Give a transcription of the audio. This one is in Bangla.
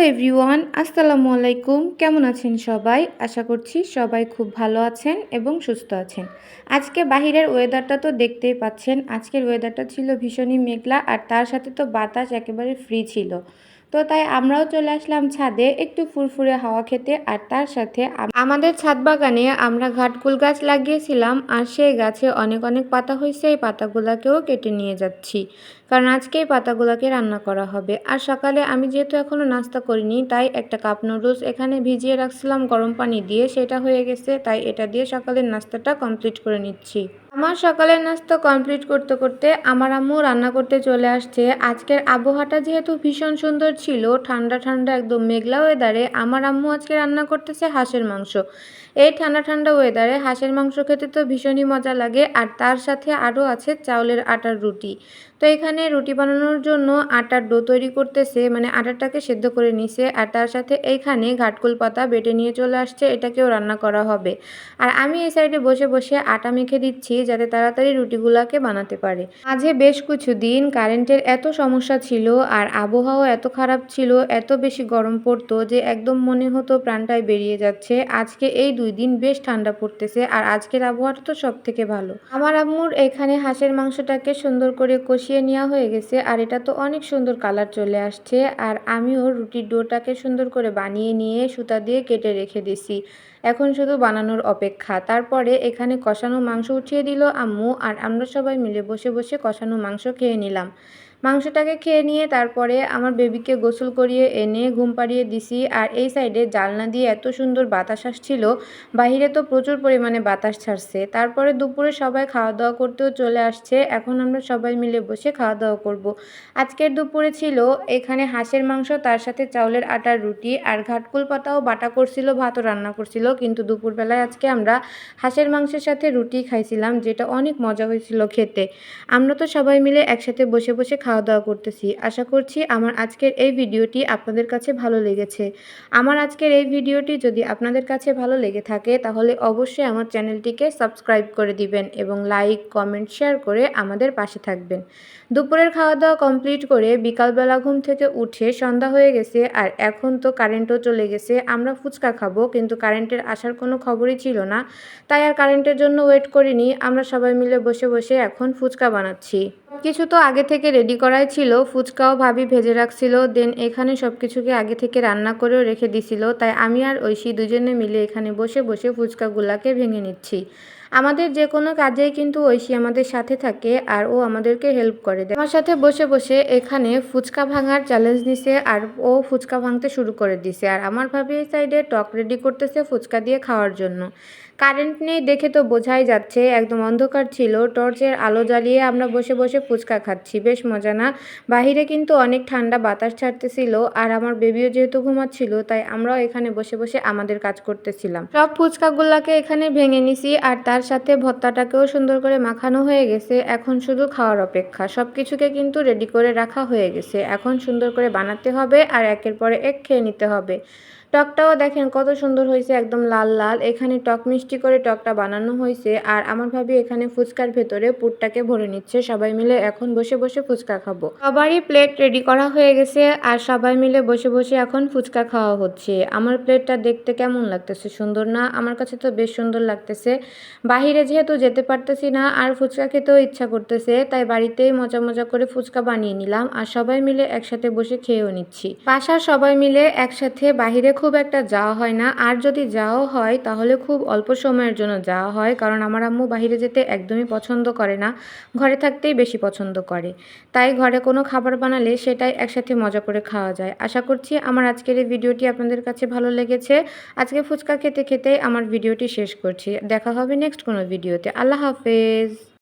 এভরিওয়ান, আসসালামু আলাইকুম। কেমন আছেন সবাই? আশা করছি সবাই খুব ভালো আছেন এবং সুস্থ আছেন। আজকে বাহিরের ওয়েদারটা তো দেখতেই পাচ্ছেন। আজকের ওয়েদারটা ছিল ভীষণই মেঘলা আর তার সাথে তো বাতাস একেবারে ফ্রি ছিল। তো তাই আমরাও চলে আসলাম ছাদে একটু ফুরফুরে হাওয়া খেতে। আর তার সাথে আমাদের ছাদ বাগানে আমরা ঘাটকুল গাছ লাগিয়েছিলাম আর সেই গাছে অনেক অনেক পাতা হয়েছে। এই পাতাগুলোকেও কেটে নিয়ে যাচ্ছি, কারণ আজকে এই পাতাগুলোকে রান্না করা হবে। আর সকালে আমি যেহেতু এখনও নাস্তা করিনি, তাই একটা কাপ নুডলস এখানে ভিজিয়ে রাখছিলাম গরম পানি দিয়ে, সেটা হয়ে গেছে। তাই এটা দিয়ে সকালের নাস্তাটা কমপ্লিট করে নিচ্ছি। আমার সকালের নাস্তা কমপ্লিট করতে করতে আমার আম্মু রান্না করতে চলে আসছে। আজকের আবহাওয়াটা যেহেতু ভীষণ সুন্দর ছিল, ঠান্ডা ঠান্ডা একদম মেঘলা ওয়েদারে আমার আম্মু আজকে রান্না করতেছে হাঁসের মাংস। এই ঠান্ডা ঠান্ডা ওয়েদারে হাঁসের মাংস খেতে তো ভীষণই মজা লাগে। আর তার সাথে আরও আছে চাউলের আটার রুটি। তো এখানে রুটি বানানোর জন্য আটার ডো তৈরি করতেছে, মানে আটাটাকে সেদ্ধ করে নিছে। আর তার সাথে এইখানে ঘাটকুল পাতা বেটে নিয়ে চলে আসছে, এটাকেও রান্না করা হবে। আর আমি এই সাইডে বসে বসে আটা মেখে দিচ্ছি, যাতে তাড়াতাড়ি রুটিগুলাকে বানাতে পারে। মাঝে বেশ কিছুদিন কারেন্টের এত সমস্যা ছিল আর আবহাওয়া এত খারাপ ছিল, এত বেশি গরম পড়তো যে একদম মনে হতো প্রাণটাই বেরিয়ে যাচ্ছে। আজকে এই 2 দিন বেশ ঠান্ডা পড়তেছে আর আজকের আবহাওয়াটা তো সব থেকে ভালো। আমার আম্মুর এখানে হাঁসের মাংসটাকে সুন্দর করে কষিয়ে নেওয়া হয়ে গেছে আর এটা তো অনেক সুন্দর কালার চলে আসছে। আর আমিও রুটির ডোটাকে সুন্দর করে বানিয়ে নিয়ে সুতা দিয়ে কেটে রেখে দিছি। এখন শুধু বানানোর অপেক্ষা। তারপরে এখানে কষানো মাংস উঠিয়ে দিল আম্মু আর আমরা সবাই মিলে বসে বসে কষানো মাংস খেয়ে নিলাম। মাংসটাকে খেয়ে নিয়ে তারপরে আমার বেবিকে গোসল করিয়ে এনে ঘুম পাড়িয়ে দিছি। আর এই সাইডে জানলা দিয়ে এত সুন্দর বাতাস আসছিল, বাহিরে তো প্রচুর পরিমাণে বাতাস ছাড়ছে। তারপরে দুপুরে সবাই খাওয়া দাওয়া করতেও চলে আসছে। এখন আমরা সবাই মিলে বসে খাওয়া দাওয়া করব। আজকের দুপুরে ছিল এখানে হাঁসের মাংস, তার সাথে চাউলের আটার রুটি আর ঘাটকুল পাতাও বাটা করছিল, ভাতও রান্না করছিল। কিন্তু দুপুরবেলায় আজকে আমরা হাঁসের মাংসের সাথে রুটি খাইছিলাম, যেটা অনেক মজা হয়েছিল খেতে। আমরা তো সবাই মিলে একসাথে বসে বসে খাওয়া দাওয়া করতেছি। আশা করছি আমার আজকের এই ভিডিওটি আপনাদের কাছে ভালো লেগেছে। আমার আজকের এই ভিডিওটি যদি আপনাদের কাছে ভালো লেগে থাকে তাহলে অবশ্যই আমার চ্যানেলটিকে সাবস্ক্রাইব করে দিবেন এবং লাইক, কমেন্ট, শেয়ার করে আমাদের পাশে থাকবেন। দুপুরের খাওয়া দাওয়া কমপ্লিট করে বিকালবেলা ঘুম থেকে উঠে সন্ধ্যা হয়ে গেছে আর এখন তো কারেন্টও চলে গেছে। আমরা ফুচকা খাবো, কিন্তু কারেন্টের আসার কোনো খবরই ছিল না। তাই আর কারেন্টের জন্য ওয়েট করিনি, আমরা সবাই মিলে বসে বসে এখন ফুচকা বানাচ্ছি। কিছু তো আগে থেকে রেডি করাই ছিল, ফুচকাও ভাবি ভেজে রাখছিল, দেন এখানে সব কিছুকে আগে থেকে রান্না করেও রেখে দিছিল। তাই আমি আর ঐশী দুজনে মিলে এখানে বসে বসে ফুচকাগুলাকে ভেঙে নিচ্ছি। আমাদের যে কোনো কাজেই কিন্তু ঐশী আমাদের সাথে থাকে আর ও আমাদেরকে হেল্প করে দেয়। আমার সাথে বসে বসে এখানে ফুচকা ভাঙার চ্যালেঞ্জ নিছে আর ও ফুচকা ভাঙতে শুরু করে দিছে। আর আমার ভাবি এই সাইডে টক রেডি করতেছে ফুচকা দিয়ে খাওয়ার জন্য। কারেন্ট নেই দেখে তো বোঝাই যাচ্ছে, একদম অন্ধকার ছিল। টর্চের আলো জ্বালিয়ে আমরা বসে বসে ফুচকা খাচ্ছি, বেশ মজা না? বাহিরে কিন্তু অনেক ঠান্ডা বাতাস ছাড়তেছিল আর আমার বেবিও যেহেতু ঘুমাচ্ছিল, তাই আমরাও এখানে বসে বসে আমাদের কাজ করতেছিলাম। সব ফুচকাগুলাকে এখানে ভেঙে নিছি আর তার সাথে ভর্তাটাকেও সুন্দর করে মাখানো হয়ে গেছে। এখন শুধু খাওয়ার অপেক্ষা। সব কিছুকে কিন্তু রেডি করে রাখা হয়ে গেছে, এখন সুন্দর করে বানাতে হবে আর একের পরে এক খেয়ে নিতে হবে। টকটাও দেখেন কত সুন্দর হয়েছে, একদম লাল লাল। এখানে টক মিষ্টি করে টকটা বানানো হয়েছে আর আমার ভাবি এখানে ফুচকার ভেতরে পুরটাকে ভরে নিচ্ছে। সবাই মিলে এখন বসে বসে ফুচকা খাবো। সবারই প্লেট রেডি করা হয়ে গেছে আর সবাই মিলে বসে বসে এখন ফুচকা খাওয়া হচ্ছে। আমার প্লেটটা দেখতে কেমন লাগতেছে, সুন্দর না? আমার কাছে তো বেশ সুন্দর লাগতেছে। বাহিরে যেহেতু যেতে পারতেছি না আর ফুচকা খেতেও ইচ্ছা করতেছে, তাই বাড়িতেই মজা মজা করে ফুচকা বানিয়ে নিলাম আর সবাই মিলে একসাথে বসে খেয়েও নিচ্ছি। বাসার সবাই মিলে একসাথে বাহিরে খুব একটা যাওয়া হয় না, আর যদি যাওয়া হয় তাহলে খুব অল্প সময়ের জন্য যাওয়া হয়, কারণ আমার আম্মু বাহিরে যেতে একদমই পছন্দ করে না, ঘরে থাকতেই বেশি পছন্দ করে। তাই ঘরে কোনো খাবার বানালে সেটাই একসাথে মজা করে খাওয়া যায়। আশা করছি আমার আজকের এই ভিডিওটি আপনাদের কাছে ভালো লেগেছে। আজকে ফুচকা খেতে খেতে আমার ভিডিওটি শেষ করছি। দেখা হবে নেক্সট কোনো ভিডিওতে। আল্লাহ হাফেজ।